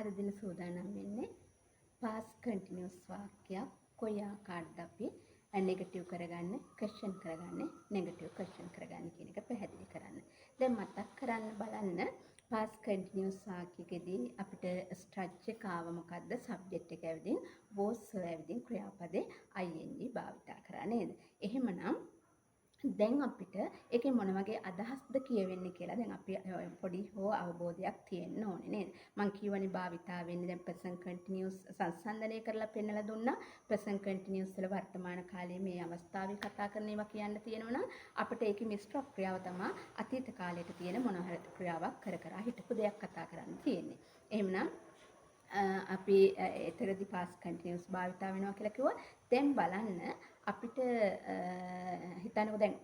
අද දින සූදානම් වෙන්නේ past continuous වාක්‍යයක් කොයි ආකාරද අපි නෙගටිව් කරගන්න, ක්වෙස්චන් කරගන්න, නෙගටිව් ක්වෙස්චන් කරගන්න කියන එක පැහැදිලි කරන්න. දැන් මතක් කරන්න බලන්න past continuous වාක්‍යයකදී අපිට ස්ට්‍රක්චර් එක ආව මොකද්ද? සබ්ජෙක්ට් එක ඇවිදින් was ඇවිදින් ක්‍රියාපදේ ing භාවිතා කරා නේද? එහෙමනම් දැන් අපිට ඒකේ මොන වගේ අදහස්ද කියවෙන්නේ කියලා දැන් අපි පොඩි හෝ අවබෝධයක් තියෙන්න ඕනේ නේද? මම කියවනේ භාවිතා වෙන්නේ දැන් present continuous සංසන්දනය කරලා පෙන්නලා දුන්නා. present continuous වල වර්තමාන කාලයේ මේ අවස්ථාවේ කතා කරන ඒවා කියන්න තියෙනවා නම් අපිට ඒකේ මිශ්‍ර ක්‍රියාව තමයි අතීත කාලයට තියෙන මොන හරි ක්‍රියාවක් කර කර හිටපු දෙයක් කතා කරන්න තියෙන්නේ. එහෙමනම් අපි එතරම්දි past continuous භාවිතා වෙනවා කියලා කිව්වා. දැන් බලන්න අපිට හිතන්නකෝ දැන්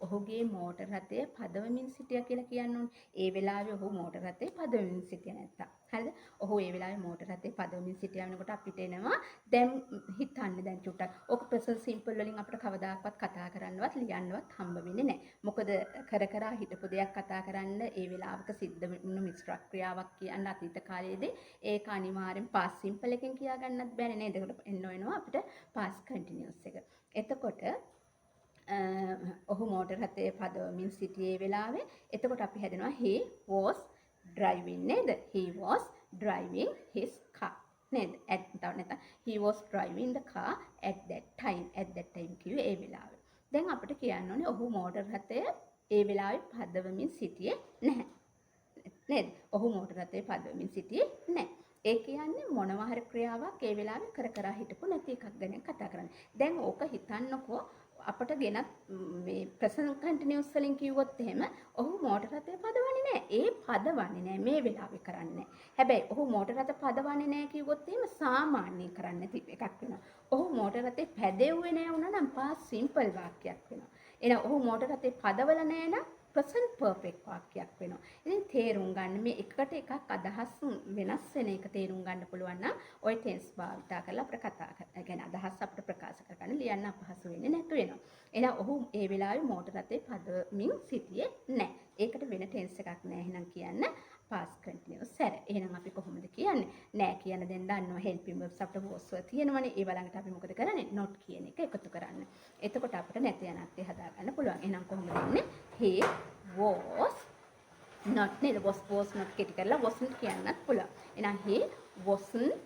ඔහුගේ මෝටර් රථය පදවමින් සිටියා කියලා කියන්න ඕනේ. ඒ වෙලාවේ ඔහු මෝටර් රථේ පදවමින් සිටියා නැත්තම්. හරිද? ඔහු ඒ වෙලාවේ මෝටර් රථේ පදවමින් සිටියා වෙනකොට අපිට එනවා දැන් හිතන්න දැන් චුට්ටක්. ඔක present simple වලින් අපිට කවදාකවත් කතා කරන්නවත් ලියන්නවත් හම්බ වෙන්නේ නැහැ. මොකද කර හිටපු දෙයක් කතා කරන්න ඒ වෙලාවක සිද්ධ වුණු මිශ්‍ර ක්‍රියාවක් කියන්න අතීත කාලයේදී ඒක අනිවාර්යෙන් past simple එකෙන් කියා ගන්නත් බැහැ නේද? ඒකට එන්න වෙනවා අපිට past continuous එක. එතකොට ඔහු මෝටර් රථයේ පදවමින් සිටියේ වෙලාවේ එතකොට අපි හැදෙනවා he was driving නේද? he was driving his car නේද? he was driving the car at that time කිව්වේ ඒ වෙලාවේ. දැන් අපිට කියන්න ඕනේ ඔහු මෝටර් රථය ඒ වෙලාවේ පදවමින් සිටියේ නැහැ. නේද? ඔහු මෝටර් රථයේ පදවමින් සිටියේ නැහැ. ඒ කියන්නේ මොනවා හරි ක්‍රියාවක් ඒ වෙලාවේ කර හිටපු නැති එකක් ගැන කතා කරන්නේ. දැන් ඕක හිතන්නකෝ අපට ගෙනත් මේ present continuous වලින් කිව්වොත් එහෙම ඔහු මෝටර් රථය පදවන්නේ නැහැ. ඒ පදවන්නේ නැහැ මේ වෙලාවේ කරන්නේ. හැබැයි ඔහු මෝටර් රථ පදවන්නේ නැහැ කිව්වොත් එහෙම සාමාන්‍ය කරන්න තිබ එකක් වෙනවා. ඔහු මෝටර් රථේ පැදෙව්වේ නැහැ වුණා නම් past simple වාක්‍යයක් වෙනවා. එහෙනම් ඔහු මෝටර් රථේ පදවල නැහැ නම් present perfect වාක්‍යයක් වෙනවා. ඉතින් තේරුම් ගන්න මේ එකට එකක් අදහස් වෙනස් වෙන එක තේරුම් ගන්න පුළුවන් නම් ওই tense භාවිතා කරලා අපිට කතා කරගෙන අදහස් අපිට ප්‍රකාශ කරගන්න ලියන්න අපහසු වෙන්නේ නැතු වෙනවා. එහෙනම් ඔහු ඒ වෙලාවේ මෝටර් රථේ පදමින් සිටියේ නැහැ. ඒකට වෙන tense එකක් නැහැ. එහෙනම් කියන්න past continuous සැර. එහෙනම් අපි කොහොමද කියන්නේ? නෑ කියන දැන් දන්නවා helping verbs අපිට was තියෙනවනේ. ඒ බලඟට අපි මොකද කරන්නේ? not කියන එක එකතු කරන්න. එතකොට අපිට නැත යනත් හදා ගන්න පුළුවන්. එහෙනම් කොහොමද වෙන්නේ? he was not නේද? was not කෙටි කරලා wasn't කියන්නත් පුළුවන්. එහෙනම් he wasn't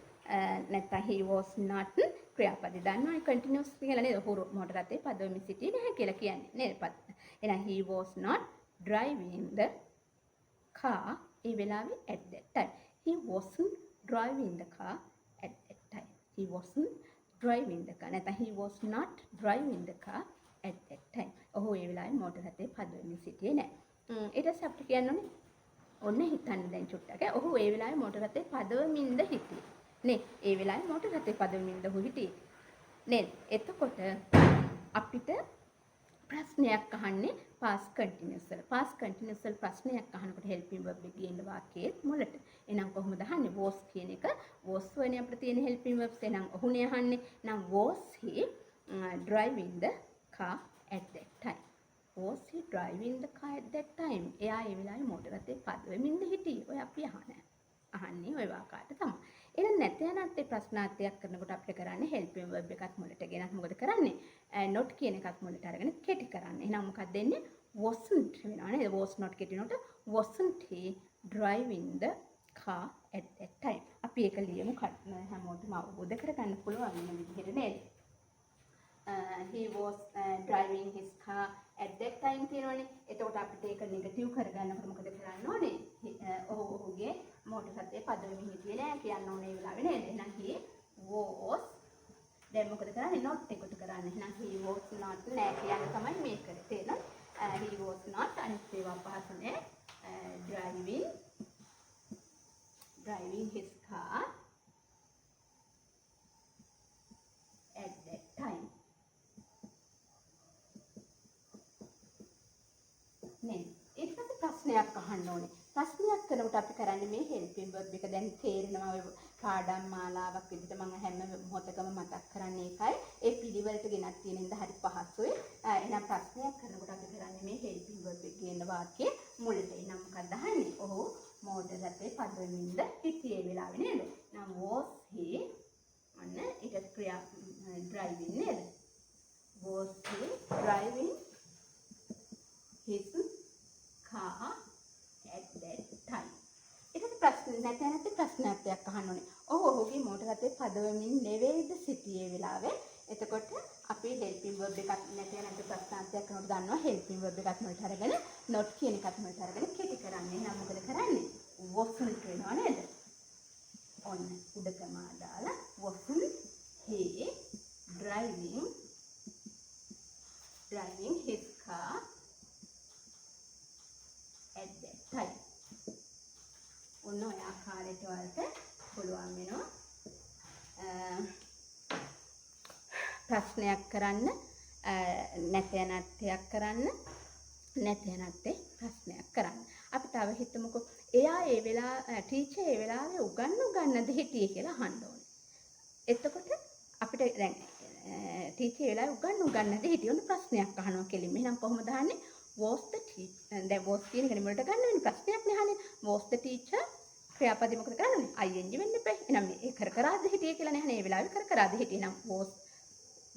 නැත්නම් he was not ක්‍රියාපදේ දන්නවනේ continuous කියලා නේද? ඔහු මෝටර් රථේ පදවමින් සිටියේ නැහැ කියලා කියන්නේ නේද? එහෙනම් he was not driving the car ඒ වෙලාවේ at that time. He wasn't driving the car at that time. He wasn't driving the car. නැත්නම් he was not driving the car at that time. ඔහු ඒ වෙලාවේ motor රථේ පදවමින් සිටියේ නැහැ. ඊට පස්සේ අපිට කියන්න ඕනේ ඔන්න හිතන්න දැන් චුට්ටක්. ඔහු ඒ වෙලාවේ මෝටර් රථේ පදවමින්ද හිටියේ. නේ? ඒ වෙලාවේ මෝටර් රථේ පදවමින්ද ඔහු හිටියේ. නේද? එතකොට අපිට ප්‍රශ්නයක් අහන්නේ past continuous වල. past continuous වල ප්‍රශ්නයක් අහනකොට helping verb එක ගේන වාක්‍යයේ මුලට. එහෙනම් කොහොමද අහන්නේ? was කියන එක was වනේ අපිට තියෙන helping verbs. එහෙනම් ඔහුනේ අහන්නේ. එහෙනම් was he driving the car at that time? Was he driving the car at that time? එයා ඒ වෙලාවේ මෝටර් රථේ පදවෙමින්ද හිටියේ? ඔය අපි අහන්නේ ඔය වාකාරයට තමයි. එහෙනම් නැත යනත් ඒ ප්‍රශ්නාර්ථයක් කරනකොට අපිට කරන්නේ helping verb එකක් මුලට ගෙනත් මොකද කරන්නේ? not කියන එකක් මුලට අරගෙන කෙටි කරන්න. එහෙනම් මොකක්ද දෙන්නේ? wasn't වෙනවා නේද? was not කෙටි නෝට wasn't he driving the car at that time? අපි ඒක ලියමු හැමෝටම අවබෝධ කරගන්න පුළුවන් වෙන විදිහට නේද? he was driving his car at that time කියනවනේ. එතකොට අපිට ඒක නෙගටිව් කරගන්නකොට මොකද කරන්න ඕනේ? ඔහුගේ මෝටර් රථයේ පදවෙමින් හිටියේ නෑ කියන්න ඕනේ ඒ වෙලාවේ නේද? එහෙනම් he was දැන් මොකද කරන්නේ? not එකතු කරන්න. එහෙනම් he was not නෑ කියන්න තමයි මේ කරේ. තේරෙනවද? he was not අනිත් ඒවා පහසුනේ driving his car at that time. නේද? ඊට පස්සේ ප්‍රශ්නයක් අහන්න ඕනේ. ප්‍රශ්නයක් කරනකොට අපි කරන්නේ මේ helping verb එක දැන් තේරෙනවා ඔය පාඩම් මාලාවක් විදිහට මම හැම මොහොතකම මතක් කරන්නේ ඒකයි. ඒ පිළිවෙලට ගෙනත් තියෙන ඉඳ හරි පහසුයි. එහෙනම් ප්‍රශ්නයක් කරනකොට අපි කරන්නේ මේ helping verb එක කියන වාක්‍යයේ මුලට. එහෙනම් මොකක්ද අහන්නේ? ඔහු මෝටර් රථේ පදවමින්ද හිටියේ වෙලාවේ නේද? නම් was he අන්න ඒක ක්‍රියා driving නේද? Was he driving his car at that time? ඒකට ප්‍රශ්න නැත්නම් ප්‍රශ්නාර්ථයක් අහන්න ඕනේ. ඔහුගේ මෝටර් රථේ පදවමින් නෙවෙයිද සිටියේ වෙලාවේ. එතකොට අපි helping verb එකක් නැත්නම් ප්‍රශ්නාර්ථයක් කරනකොට දන්නවා helping verb එකක් මොකට අරගෙන not කියන එකත් මොකට අරගෙන කෙටි කරන්නේ. නම් මොකද කරන්නේ? wasn't වෙනවා නේද? ඔන්න උඩටම දාලා wasn't he driving his car at that time. ඔන්න ඔය ආකාරයට වලට පුළුවන් වෙනවා ප්‍රශ්නයක් කරන්න නැතනත්යක් කරන්න නැතනත්තේ ප්‍රශ්නයක් කරන්න. අපි තව හිතමුකෝ එයා ඒ ටීචර් ඒ වෙලාවේ උගන්වන්නද හිටියේ කියලා අහන්න ඕනේ. එතකොට අපිට දැන් ටීචර් ඒ වෙලාවේ උගන්වන්නද හිටියේ ඔන්න ප්‍රශ්නයක් අහනවා කෙලින්ම. එහෙනම් කොහොමද අහන්නේ? was the teacher දැන් was කියන එක නිමලට ගන්න වෙන ප්‍රශ්නයක් නේ අහන්නේ. was the teacher ක්‍රියාපදේ මොකද කරන්නේ? ing වෙන්න එපා. එහෙනම් මේ කර කරාද හිටියේ කියලා නේ අහන්නේ. ඒ වෙලාවේ කර කරාද හිටියේ. නම් was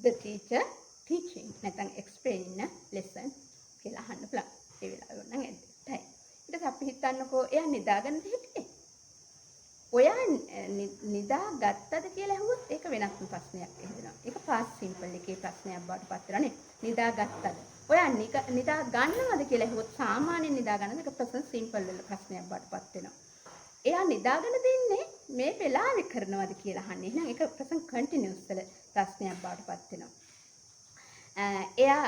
the teacher teaching නැත්නම් explaining a lesson කියලා අහන්න පුළුවන්. ඒ වෙලාවේ නම් ඇත්තයි. ඊට පස්සේ අපි හිතන්නකෝ එයා නිදාගන්නද හිටියේ? ඔයා නිදාගත්තද කියලා ඇහුවොත් ඒක වෙනත් ප්‍රශ්නයක් එහෙදෙනවා. ඒක past simple එකේ ප්‍රශ්නයක් බවට පත් වෙනවා නේ. නිදාගත්තද? ඔයා නිදා ගන්නවද කියලා ඇහුවොත් සාමාන්‍යයෙන් නිදා ගන්නද ඒක present simple වල ප්‍රශ්නයක් බවට පත් වෙනවා. එයා නිදාගෙන දෙන්නේ මේ වෙලාවේ කරනවද කියලා අහන්නේ. එහෙනම් ඒක present continuous වල ප්‍රශ්නයක් බවට පත් වෙනවා. එයා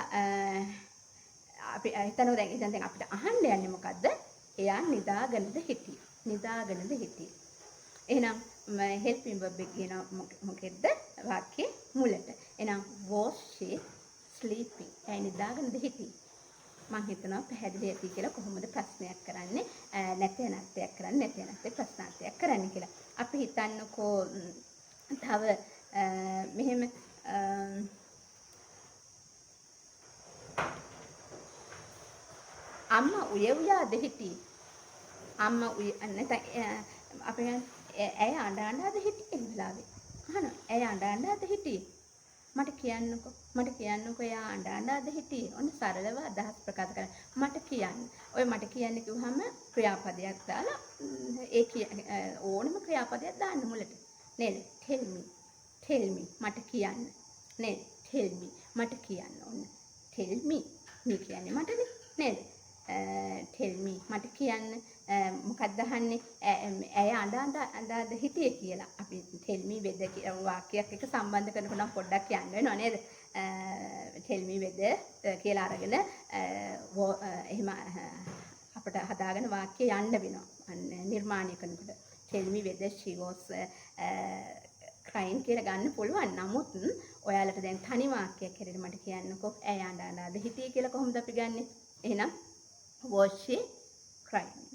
අපි හිතනවා දැන් අපිට අහන්න යන්නේ මොකද්ද? එයා නිදාගෙනද හිටියේ. නිදාගෙනද හිටියේ. එහෙනම් helping verb එක කියන මොකෙද්ද? වාක්‍යයේ මුලට. එහෙනම් was she sleeping? එයා නිදාගෙනද හිටියේ? මම හිතනවා පැහැදිලි ඇති කියලා කොහොමද ප්‍රශ්නයක් කරන්නේ නැතනත්යක් කරන්නේ නැතනත්ේ ප්‍රශ්නාර්ථයක් කරන්නේ කියලා. අපි හිතන්නකෝ තව මෙහෙම අම්මා උයවුයාද හිටියේ? අම්මා නැත්නම් අපි ඇය අඬ හිටියේ වෙලාවේ. අහනවා ඇය අඬ හිටියේ? මට කියන්නකෝ එයා අඬ හිටියේ. ඔන්න සරලව අදහස් ප්‍රකාශ කරන්න. මට කියන්න. ඔය මට කියන්න කිව්වහම ක්‍රියාපදයක් දාලා ඕනම ක්‍රියාපදයක් දාන්න මුලට. නේද? tell me මට කියන්න. නේද? tell me මට කියන්න. ඔන්න tell me මේ කියන්නේ මටනේ. නේද? tell me මට කියන්න. මොකක්ද අහන්නේ? ඇය අඬ හිටියේ කියලා. අපි tell me whether කියන වාක්‍යයක් එක්ක සම්බන්ධ කරනකොට නම් පොඩ්ඩක් කියන්න වෙනවා නේද? tell me whether කියලා අරගෙන එහෙම අපිට හදාගෙන වාක්‍ය යන්න වෙනවා. නිර්මාණය කරනකොට tell me whether she was crying කියලා ගන්න පුළුවන්. නමුත් ඔයාලට දැන් තනි වාක්‍යයක් හැටියට මට කියන්නකෝ ඇය අඬ හිටියේ කියලා කොහොමද අපි ගන්නෙ? එහෙනම් was she crying?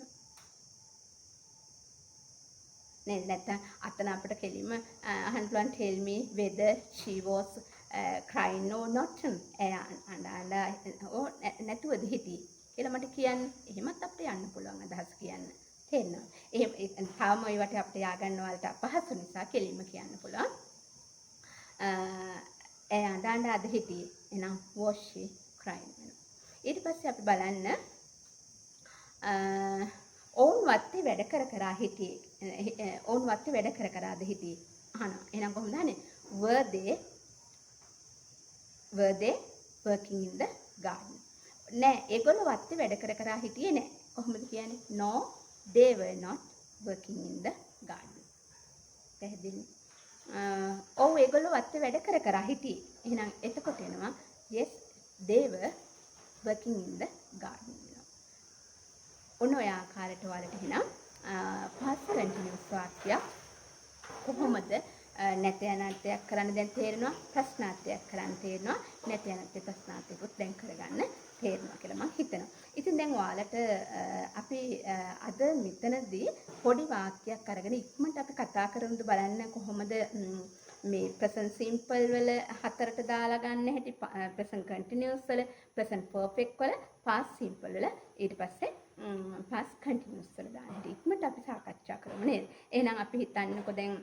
නේද? නැත්නම් අතන අපිට කෙලින්ම අහන්න පුළුවන් tell me whether she was crying or not. ඇය අඬ නැතුවද හිටියේ කියලා මට කියන්න. එහෙමත් අපිට යන්න පුළුවන් අදහස් කියන්න. තේරෙනවද? එහෙම තාම ඔය වට අපිට ය아가න්න වලට අපහසු නිසා කෙලින්ම කියන්න පුළුවන්. ඇය අඬ හිටියේ. එහෙනම් was she crying? ඊට පස්සේ අපි බලන්න ඔවුන් වත්තේ වැඩ කර හිටියේ. ඔවුන් වත්තේ වැඩ කරාද හිටියේ? අහනවා. එහෙනම් කොහොමද අහන්නේ? were they working in the garden? නෑ, ඒගොල්ලෝ වත්තේ වැඩ කර හිටියේ නෑ. කොහොමද කියන්නේ? no, they were not working in the garden. පැහැදිලි? ඔව් ඒගොල්ලෝ වත්තේ වැඩ කර හිටියේ. එහෙනම් එතකොට එනවා yes, they were working in the garden. ඔන්න ඔය ආකාරයට වලට එහෙනම් past continuous වාක්‍යයක් කොහොමද නැතනත්යක් කරන්න දැන් තේරෙනවා, ප්‍රශ්නාර්ථයක් කරන්න තේරෙනවා, නැතනත්ය ප්‍රශ්නාර්ථයකුත් දැන් කරගන්න තේරෙනවා කියලා මම හිතනවා. ඉතින් දැන් ඔයාලට අපි අද මෙතනදී පොඩි වාක්‍යයක් අරගෙන ඉක්මනට අපි කතා කරමුද බලන්න කොහොමද මේ present simple වල හතරට දාලා ගන්න හැටි, present continuous වල, present perfect වල, past simple වල, ඊට පස්සේ past continuous වල දාන්න හැටි ඉක්මනට ඊළඟට අපි සාකච්ඡා කරමු නේද? එහෙනම් අපි හිතන්නකෝ දැන්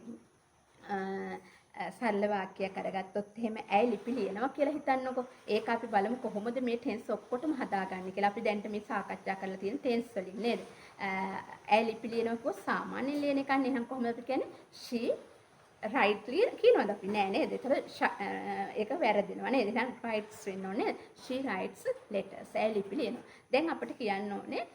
සරල වාක්‍යයක් අරගත්තොත් එහෙම ඇයි ලිපි ලියනවා කියලා හිතන්නකෝ. ඒක අපි බලමු කොහොමද මේ ටෙන්ස් ඔක්කොටම හදාගන්නේ කියලා. අපි දැන්ට මේ සාකච්ඡා කරලා තියෙන ටෙන්ස් වලින් නේද? ඇයි ලිපි ලියනවා කිව්වොත් සාමාන්‍යයෙන් ලියන එකක් නේ. එහෙනම් කොහොමද අපි කියන්නේ? she rightly කියනවාද අපි නෑ නේද? ඒතර ඒක වැරදිනවා නේද? එහෙනම් writes වෙන්න ඕනේ. she writes letters. ඇයි ලිපි ලියනවා. දැන් අපිට කියන්න ඕනේ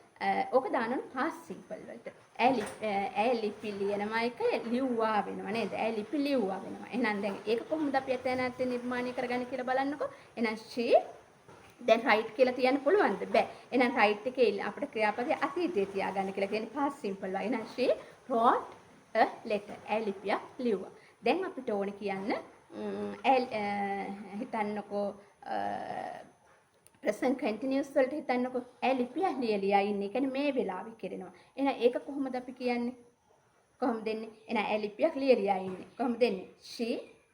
ඕක දාන්න past simple වලට. ඇයි ලිපි ලියනවා එක ලිව්වා වෙනවා නේද? ඇයි ලිපි ලිව්වා වෙනවා. එහෙනම් දැන් ඒක කොහොමද අපි එතනත් නිර්මාණය කරගන්නේ කියලා බලන්නකෝ. එහෙනම් she දැන් right කියලා තියන්න පුළුවන්ද? බෑ. එහෙනම් right එකේ අපිට ක්‍රියාපදයේ අතීතයේ තියාගන්න කියලා කියන්නේ past simple වල. එහෙනම් she wrote a letter. ඇයි ලිපියක් ලිව්වා. දැන් අපිට ඕනේ කියන්න හිතන්නකෝ present continuous වලට හිතන්නකෝ ඇයි ලිපියක් ලියලා ඉන්නේ. ඒ කියන්නේ මේ වෙලාවේ කරනවා. එහෙනම් ඒක කොහොමද අපි කියන්නේ? කොහොමද දෙන්නේ? එහෙනම් ඇයි ලිපියක් ලියලා ඉන්නේ. කොහොමද දෙන්නේ? she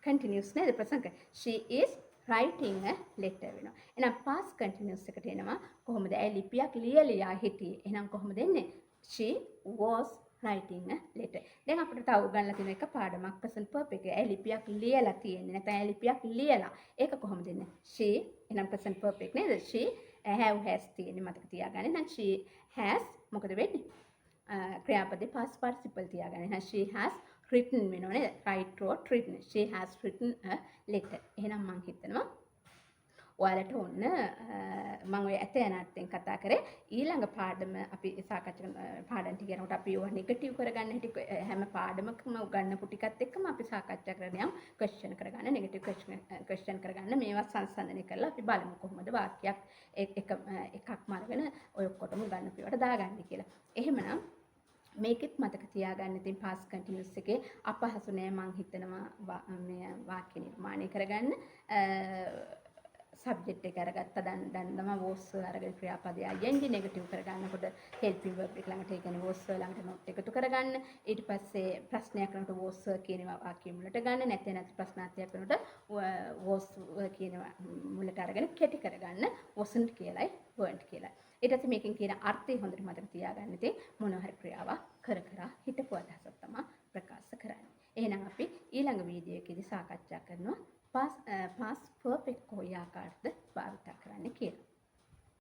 continuous නේද? present. she is writing a letter වෙනවා. එහෙනම් past continuous එකට එනවා කොහොමද? ඇයි ලිපියක් ලියලා හිටියේ. එහෙනම් කොහොමද දෙන්නේ? she was writing a letter. දැන් අපිට තව උගන්ලා තියෙන එක පාඩමක් present perfect එක. ඇයි ලිපියක් ලියලා තියෙන්නේ. නැත්නම් ඇයි ලිපියක් ලියලා. ඒක කොහොමද දෙන්නේ? she එහෙනම් present perfect නේද? she have has තියෙන්නේ මතක තියාගන්න. එහෙනම් she has මොකද වෙන්නේ? ක්‍රියාපදේ past participle තියාගන්න. එහෙනම් she has written වෙනව නේද? write wrote written. she has written a letter. එහෙනම් මම හිතනවා ඔයාලට ඔන්න මම ඔය ඇත යනාර්ථයෙන් කතා කරේ ඊළඟ පාඩම අපි සාකච්ඡා කරන පාඩම් ටික යනකොට අපි ඒවා නෙගටිව් කරගන්න හැටි හැම පාඩමකම උගන්වපු ටිකත් එක්කම අපි සාකච්ඡා කරගෙන යම් ක්වෙස්චන් කරගන්න නෙගටිව් ක්වෙස්චන් කරගන්න මේවා සංසන්දනය කරලා අපි බලමු කොහොමද වාක්‍යයක් එකක්ම අරගෙන ඔය ඔක්කොටම උගන්වපු ඒවාට දාගන්නේ කියලා. එහෙමනම් මේකෙත් මතක තියාගන්න ඉතින් past continuous එකේ අපහසු නෑ මං හිතනවා මේ වාක්‍ය නිර්මාණය කරගන්න සබ්ජෙක්ට් එක අරගත්තා දන්නවා was අරගෙන ක්‍රියාපදයේ ing නෙගටිව් කරගන්නකොට helping verb එක ළඟට ඒ කියන්නේ was ළඟට not එකතු කරගන්න ඊට පස්සේ ප්‍රශ්නයක් කරනකොට was කියන වාක්‍ය මුලට ගන්න නැත්නම් ප්‍රශ්නාර්ථයක් කරනකොට was කියන මුලට අරගෙන කෙටි කරගන්න wasn't කියලායි weren't කියලායි ඊට පස්සේ මේකෙන් කියන අර්ථය හොඳට මතක තියාගන්න ඉතින් මොනවා හරි ක්‍රියාවක් කර හිටපු අදහසක් තමයි ප්‍රකාශ කරන්නේ එහෙනම් අපි ඊළඟ වීඩියෝ එකේදී සාකච්ඡා කරනවා past perfect කොයි ආකාරද භාවිත කරන්න කියලා